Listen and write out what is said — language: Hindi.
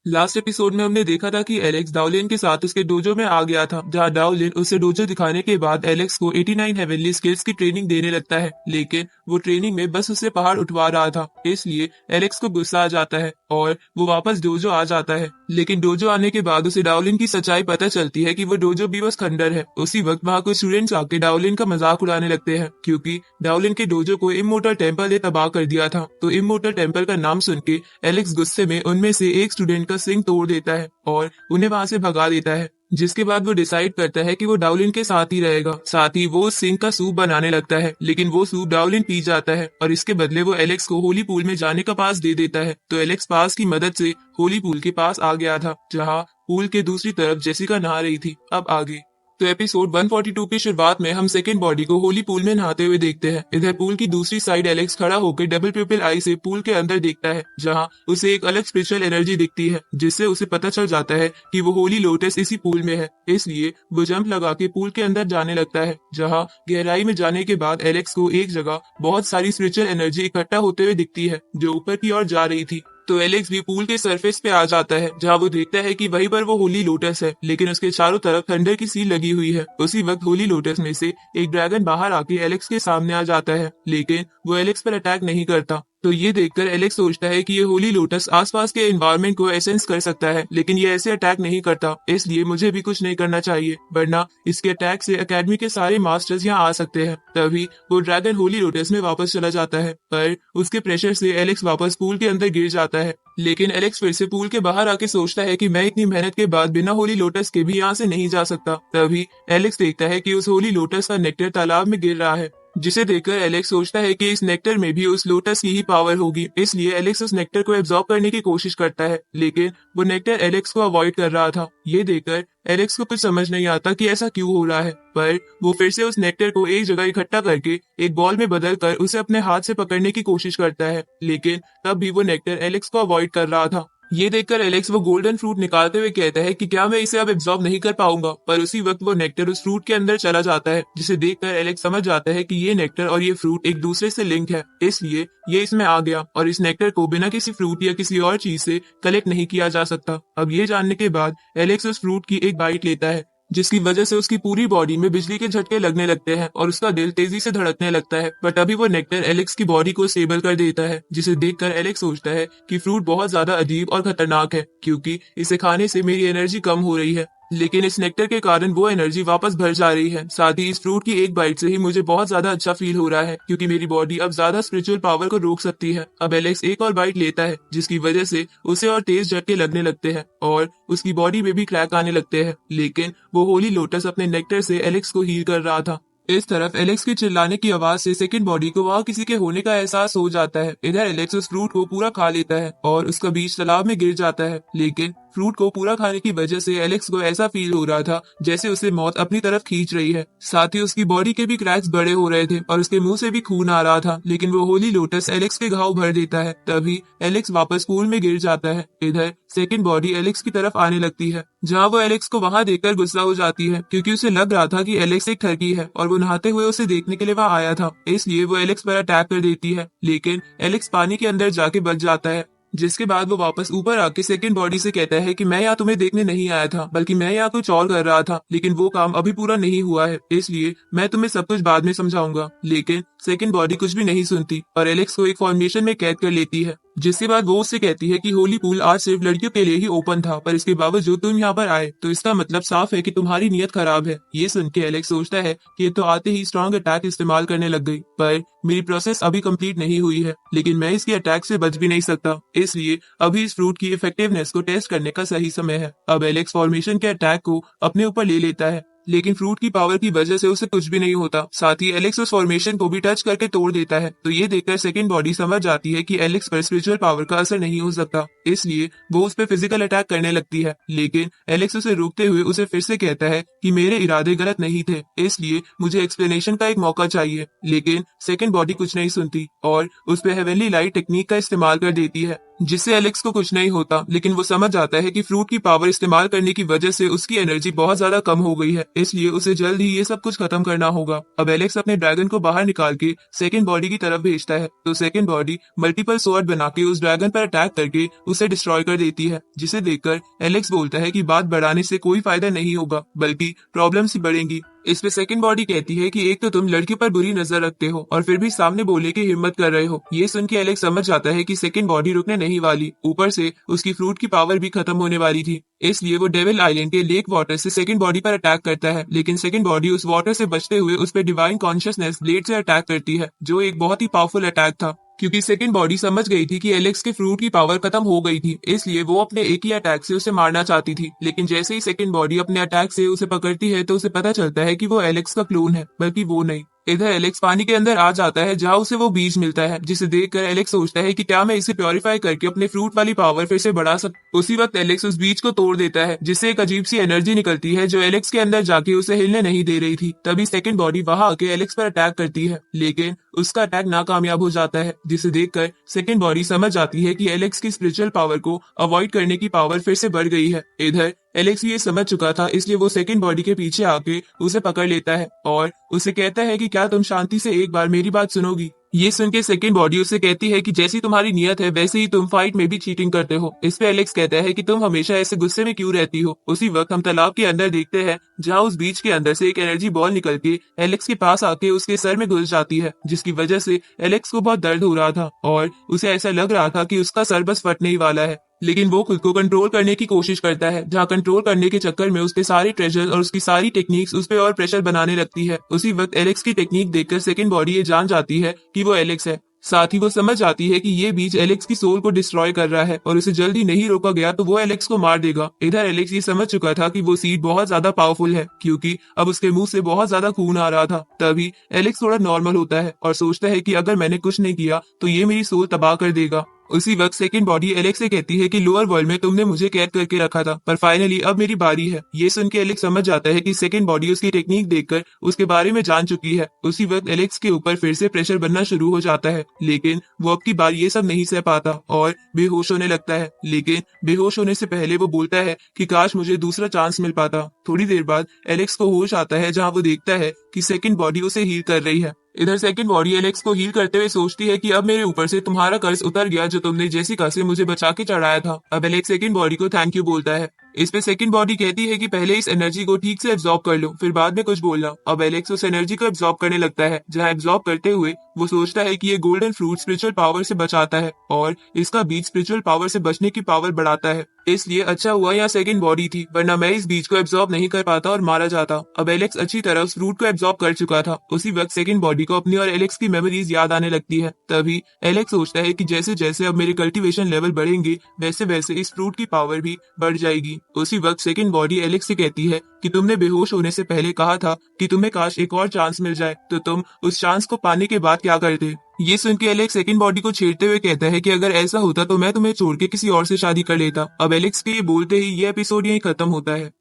लास्ट एपिसोड में हमने देखा था कि एलेक्स डाओलिन के साथ उसके डोजो में आ गया था, जहां डाओलिन उसे डोजो दिखाने के बाद एलेक्स को 89 हेवनली स्किल्स की ट्रेनिंग देने लगता है। लेकिन वो ट्रेनिंग में बस उसे पहाड़ उठवा रहा था, इसलिए एलेक्स को गुस्सा आ जाता है और वो वापस डोजो आ जाता है। लेकिन डोजो आने के बाद उसे डाओलिन की सच्चाई पता चलती है कि वो डोजो भी बस खंडर है। उसी वक्त वहाँ कुछ स्टूडेंट्स आके डाओलिन का मजाक उड़ाने लगते हैं, क्योंकि डाओलिन के डोजो को इमोर्टल टेम्पल ने तबाह कर दिया था। तो इमोर्टल टेम्पल का नाम सुन के एलेक्स गुस्से में उनमें से एक स्टूडेंट का सिंग तोड़ देता है और उन्हें वहां से भगा देता है। जिसके बाद वो डिसाइड करता है कि वो डाउलिन के साथ ही रहेगा। साथ ही वो सिंग का सूप बनाने लगता है, लेकिन वो सूप डाउलिन पी जाता है और इसके बदले वो एलेक्स को होली पूल में जाने का पास दे देता है। तो एलेक्स पास की मदद से होली पूल के पास आ गया था, जहाँ पूल के दूसरी तरफ जेसिका नहा रही थी। अब आगे तो एपिसोड 142 की शुरुआत में हम सेकंड बॉडी को होली पूल में नहाते हुए देखते हैं। इधर पूल की दूसरी साइड एलेक्स खड़ा होकर डबल पिपल आई से पूल के अंदर देखता है, जहां उसे एक अलग स्पिरिचुअल एनर्जी दिखती है, जिससे उसे पता चल जाता है कि वो होली लोटस इसी पूल में है। इसलिए वो जंप लगा के पूल के अंदर जाने लगता है, जहाँ गहराई में जाने के बाद एलेक्स को एक जगह बहुत सारी स्पिरिचुअल एनर्जी इकट्ठा होते हुए दिखती है, जो ऊपर की ओर जा रही थी। तो एलेक्स भी पूल के सरफेस पे आ जाता है, जहाँ वो देखता है कि वहीं पर वो होली लोटस है, लेकिन उसके चारों तरफ थंडर की सील लगी हुई है। उसी वक्त होली लोटस में से एक ड्रैगन बाहर आके एलेक्स के सामने आ जाता है, लेकिन वो एलेक्स पर अटैक नहीं करता। तो ये देखकर एलेक्स सोचता है कि ये होली लोटस आसपास के एनवायरनमेंट को एसेंस कर सकता है, लेकिन ये ऐसे अटैक नहीं करता, इसलिए मुझे भी कुछ नहीं करना चाहिए, वरना इसके अटैक से एकेडमी के सारे मास्टर्स यहाँ आ सकते हैं। तभी वो ड्रैगन होली लोटस में वापस चला जाता है, पर उसके प्रेशर से एलेक्स वापस पूल के अंदर गिर जाता है। लेकिन एलेक्स फिर से पूल के बाहर आके सोचता है कि मैं इतनी मेहनत के बाद बिना होली लोटस के भी यहाँ से नहीं जा सकता। तभी एलेक्स देखता है कि उस होली लोटस का नेक्टर तालाब में गिर रहा है, जिसे देखकर एलेक्स सोचता है कि इस नेक्टर में भी उस लोटस की ही पावर होगी। इसलिए एलेक्स उस नेक्टर को एब्जॉर्ब करने की कोशिश करता है, लेकिन वो नेक्टर एलेक्स को अवॉइड कर रहा था। ये देखकर एलेक्स को कुछ समझ नहीं आता कि ऐसा क्यों हो रहा है, पर वो फिर से उस नेक्टर को एक जगह इकट्ठा करके एक बॉल में बदल कर उसे अपने हाथ से पकड़ने की कोशिश करता है, लेकिन तब भी वो नेक्टर एलेक्स को अवॉइड कर रहा था। ये देखकर एलेक्स वो गोल्डन फ्रूट निकालते हुए कहता है कि क्या मैं इसे अब एब्जॉर्ब नहीं कर पाऊंगा, पर उसी वक्त वो नेक्टर उस फ्रूट के अंदर चला जाता है, जिसे देखकर एलेक्स समझ जाता है कि ये नेक्टर और ये फ्रूट एक दूसरे से लिंक है, इसलिए ये इसमें आ गया और इस नेक्टर को बिना किसी फ्रूट या किसी और चीज से कलेक्ट नहीं किया जा सकता। अब ये जानने के बाद एलेक्स उस फ्रूट की एक बाइट लेता है, जिसकी वजह से उसकी पूरी बॉडी में बिजली के झटके लगने लगते हैं और उसका दिल तेजी से धड़कने लगता है। बट अभी वो नेक्टर एलेक्स की बॉडी को स्टेबल कर देता है, जिसे देखकर एलेक्स सोचता है कि फ्रूट बहुत ज्यादा अजीब और खतरनाक है, क्योंकि इसे खाने से मेरी एनर्जी कम हो रही है। लेकिन इस नेक्टर के कारण वो एनर्जी वापस भर जा रही है। साथ ही इस फ्रूट की एक बाइट से ही मुझे बहुत ज्यादा अच्छा फील हो रहा है, क्योंकि मेरी बॉडी अब ज्यादा स्पिरिचुअल पावर को रोक सकती है। अब एलेक्स एक और बाइट लेता है, जिसकी वजह से उसे और तेज झटके लगने लगते हैं और उसकी बॉडी में भी क्रैक आने लगते हैं, लेकिन वो होली लोटस अपने नेक्टर से एलेक्स को हील कर रहा था। इस तरफ एलेक्स के चिल्लाने की आवाज से सेकंड बॉडी को वहाँ किसी के होने का एहसास हो जाता है। इधर एलेक्स उस फ्रूट को पूरा खा लेता है और उसका बीज तालाब में गिर जाता है, लेकिन फ्रूट को पूरा खाने की वजह से एलेक्स को ऐसा फील हो रहा था जैसे उसे मौत अपनी तरफ खींच रही है। साथ ही उसकी बॉडी के भी क्रैक्स बड़े हो रहे थे और उसके मुंह से भी खून आ रहा था, लेकिन वो होली लोटस एलेक्स के घाव भर देता है। तभी एलेक्स वापस पूल में गिर जाता है। इधर सेकंड बॉडी एलेक्स की तरफ आने लगती है, जहाँ वो एलेक्स को वहां देखकर गुस्सा हो जाती है, क्योंकि उसे लग रहा था कि एलेक्स एक ठगी है और वो नहाते हुए उसे देखने के लिए वहां आया था, इसलिए वो एलेक्स पर अटैक कर देती है। लेकिन एलेक्स पानी के अंदर जाके बच जाता है, जिसके बाद वो वापस ऊपर आके सेकंड बॉडी से कहता है कि मैं यहाँ तुम्हें देखने नहीं आया था, बल्कि मैं यहाँ कुछ और कर रहा था, लेकिन वो काम अभी पूरा नहीं हुआ है, इसलिए मैं तुम्हें सब कुछ बाद में समझाऊंगा। लेकिन सेकंड बॉडी कुछ भी नहीं सुनती और एलेक्स को एक फॉर्मेशन में कैद कर लेती है, जिसके बाद वो उससे कहती है कि होली पूल आज सिर्फ लड़कियों के लिए ही ओपन था, पर इसके बावजूद तुम यहाँ पर आए, तो इसका मतलब साफ है कि तुम्हारी नीयत खराब है। ये सुन के एलेक्स सोचता है कि ये तो आते ही स्ट्रॉन्ग अटैक इस्तेमाल करने लग गई, पर मेरी प्रोसेस अभी कंप्लीट नहीं हुई है, लेकिन मैं इसके अटैक से बच भी नहीं सकता, इसलिए अभी इस फ्रूट की इफेक्टिवनेस को टेस्ट करने का सही समय है। अब एलेक्स फॉर्मेशन के अटैक को अपने ऊपर ले लेता है, लेकिन फ्रूट की पावर की वजह से उसे कुछ भी नहीं होता। साथ ही एलेक्स उस फॉर्मेशन को भी टच करके तोड़ देता है। तो ये देखकर सेकंड बॉडी समझ जाती है कि एलेक्स पर स्पिरिचुअल पावर का असर नहीं हो सकता, इसलिए वो उस पर फिजिकल अटैक करने लगती है। लेकिन एलेक्स उसे रोकते हुए उसे फिर से कहता है कि मेरे इरादे गलत नहीं थे, इसलिए मुझे एक्सप्लेनेशन का एक मौका चाहिए। लेकिन सेकंड बॉडी कुछ नहीं सुनती और उस पर हेवनली लाइट टेक्निक का इस्तेमाल कर देती है, जिससे एलेक्स को कुछ नहीं होता, लेकिन वो समझ जाता है कि फ्रूट की पावर इस्तेमाल करने की वजह से उसकी एनर्जी बहुत ज्यादा कम हो गई है, इसलिए उसे जल्द ही ये सब कुछ खत्म करना होगा। अब एलेक्स अपने ड्रैगन को बाहर निकाल के सेकंड बॉडी की तरफ भेजता है, तो सेकंड बॉडी मल्टीपल स्वॉर्ड बना के उस ड्रैगन पर अटैक करके उसे डिस्ट्रॉय कर देती है, जिसे देखकर एलेक्स बोलता है कि बात बढ़ाने से कोई फायदा नहीं होगा, बल्कि प्रॉब्लम्स ही बढ़ेंगी। इस पे सेकंड बॉडी कहती है कि एक तो तुम लड़की पर बुरी नजर रखते हो और फिर भी सामने बोलने की हिम्मत कर रहे हो। ये सुन के एलेक्स समझ जाता है कि सेकंड बॉडी रुकने नहीं वाली, ऊपर से उसकी फ्रूट की पावर भी खत्म होने वाली थी। इसलिए वो डेविल आइलैंड के लेक वाटर से सेकंड बॉडी पर अटैक करता है, लेकिन सेकंड बॉडी उस वाटर से बचते हुए उस पर डिवाइन कॉन्शियसनेस ब्लेड से अटैक करती है, जो एक बहुत ही पावरफुल अटैक था। क्योंकि सेकंड बॉडी समझ गई थी कि एलेक्स के फ्रूट की पावर खत्म हो गई थी, इसलिए वो अपने एक ही अटैक से उसे मारना चाहती थी। लेकिन जैसे ही सेकंड बॉडी अपने अटैक से उसे पकड़ती है, तो उसे पता चलता है कि वो एलेक्स का क्लोन है, बल्कि वो नहीं। इधर एलेक्स पानी के अंदर आ जाता है, जहाँ उसे वो बीज मिलता है, जिसे देखकर एलेक्स सोचता है कि क्या मैं इसे प्योरीफाई करके अपने फ्रूट वाली पावर फिर से बढ़ा सकता। उसी वक्त एलेक्स उस बीज को तोड़ देता है, जिससे एक अजीब सी एनर्जी निकलती है, जो एलेक्स के अंदर जाके उसे हिलने नहीं दे रही थी। तभी सेकंड बॉडी वहां आके एलेक्स पर अटैक करती है, लेकिन उसका अटैक नाकामयाब हो जाता है, जिसे देखकर सेकंड बॉडी समझ जाती है कि एलेक्स की स्पिरिचुअल पावर को अवॉइड करने की पावर फिर से बढ़ गई है। इधर एलेक्स ये समझ चुका था, इसलिए वो सेकंड बॉडी के पीछे आके उसे पकड़ लेता है और उसे कहता है कि क्या तुम शांति से एक बार मेरी बात सुनोगी। ये सुन के सेकंड बॉडी उसे कहती है कि जैसी तुम्हारी नियत है वैसे ही तुम फाइट में भी चीटिंग करते हो। इस पे एलेक्स कहता है कि तुम हमेशा ऐसे गुस्से में क्यों रहती हो। उसी वक्त हम तालाब के अंदर देखते हैं, जहाँ उस बीच के अंदर से एक एनर्जी बॉल निकल के एलेक्स के पास आके उसके सर में घुस जाती है, जिसकी वजह से एलेक्स को बहुत दर्द हो रहा था और उसे ऐसा लग रहा था कि उसका सर बस फटने ही वाला है। लेकिन वो खुद को कंट्रोल करने की कोशिश करता है, जहाँ कंट्रोल करने के चक्कर में उसके सारे ट्रेजर और उसकी सारी टेक्निक्स उस पर और प्रेशर बनाने लगती है। उसी वक्त एलेक्स की टेक्निक देखकर सेकंड बॉडी ये जान जाती है कि वो एलेक्स है। साथ ही वो समझ जाती है कि ये बीज एलेक्स की सोल को डिस्ट्रॉय कर रहा है और उसे जल्दी नहीं रोका गया तो वो एलेक्स को मार देगा। इधर एलेक्स ये समझ चुका था कि वो सीड बहुत ज्यादा पावरफुल है, क्योंकि अब उसके मुंह से बहुत ज्यादा खून आ रहा था। तभी एलेक्स थोड़ा नॉर्मल होता है और सोचता है कि अगर मैंने कुछ नहीं किया तो ये मेरी सोल तबाह कर देगा। उसी वक्त सेकंड बॉडी एलेक्स से कहती है कि लोअर वर्ल्ड में तुमने मुझे कैद करके रखा था, पर फाइनली अब मेरी बारी है। ये सुन के एलेक्स समझ जाता है कि सेकंड बॉडी उसकी टेक्निक देखकर उसके बारे में जान चुकी है। उसी वक्त एलेक्स के ऊपर फिर से प्रेशर बनना शुरू हो जाता है, लेकिन वो अब की बार ये सब नहीं सह पाता और बेहोश होने लगता है। लेकिन बेहोश होने से पहले वो बोलता है कि काश मुझे दूसरा चांस मिल पाता। थोड़ी देर बाद एलेक्स को होश आता है, जहाँ वो देखता है कि सेकंड बॉडी उसे हील कर रही है। इधर सेकंड बॉडी एलेक्स को हील करते हुए सोचती है कि अब मेरे ऊपर से तुम्हारा कर्ज उतर गया, जो तुमने जेसिका से मुझे बचा के चढ़ाया था। अब एलेक्स सेकंड बॉडी को थैंक यू बोलता है। इस पे सेकंड बॉडी कहती है कि पहले इस एनर्जी को ठीक से एब्जॉर्ब कर लो, फिर बाद में कुछ बोलना। अब एलेक्स उस एनर्जी को एब्जॉर्ब करने लगता है, जहाँ एब्जॉर्ब करते हुए वो सोचता है कि ये गोल्डन फ्रूट स्पिरिचुअल पावर से बचाता है और इसका बीज स्पिरिचुअल पावर से बचने की पावर बढ़ाता है। इसलिए अच्छा हुआ यहाँ सेकंड बॉडी थी, वरना मैं इस बीज को एब्जॉर्ब नहीं कर पाता और मारा जाता। अब एलेक्स अच्छी तरह उस फ्रूट को एब्जॉर्ब कर चुका था। उसी वक्त सेकंड बॉडी को अपनी और एलेक्स की मेमोरीज याद आने लगती है। तभी एलेक्स सोचता है कि जैसे जैसे अब मेरे कल्टीवेशन लेवल बढ़ेंगे, वैसे वैसे इस फ्रूट की पावर भी बढ़ जाएगी। उसी वक्त सेकंड बॉडी एलेक्स से कहती है कि तुमने बेहोश होने से पहले कहा था कि तुम्हें काश एक और चांस मिल जाए, तो तुम उस चांस को पाने के बाद क्या करते। ये सुन के एलेक्स सेकंड बॉडी को छेड़ते हुए कहता है कि अगर ऐसा होता तो मैं तुम्हें छोड़ के किसी और से शादी कर लेता। अब एलेक्स के ये बोलते ही ये एपिसोड यहीं खत्म होता है।